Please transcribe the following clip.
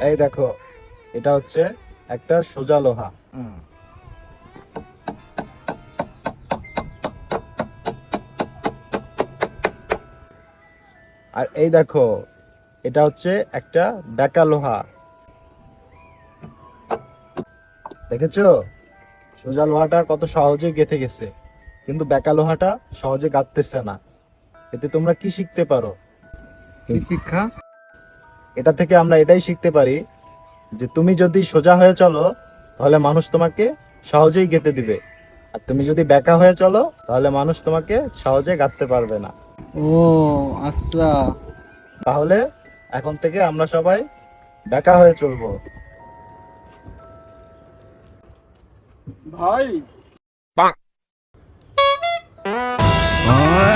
এই দেখো, এটা হচ্ছে একটা সোজা লোহা। আর এই দেখো, এটা হচ্ছে একটা বেঁকা লোহা। দেখেছো সোজা লোহাটা কত সহজে গেঁথে গেছে, কিন্তু বেঁকা লোহাটা সহজে গাঁথতেছে না। এতে তোমরা কি শিখতে পারো? কি শিক্ষা? এটা থেকে আমরা এটাই শিখতে পারি যে তুমি যদি সোজা হয়ে চলো তাহলে মানুষ তোমাকে সহজেই গেঁথে দিবে, আর তুমি যদি বেঁকা হয়ে চলো তাহলে মানুষ তোমাকে সহজে গাঁথতে পারবে না। ও আচ্ছা। তাহলে এখন থেকে আমরা সবাই বেঁকা হয়ে চলবো। ভাই আহ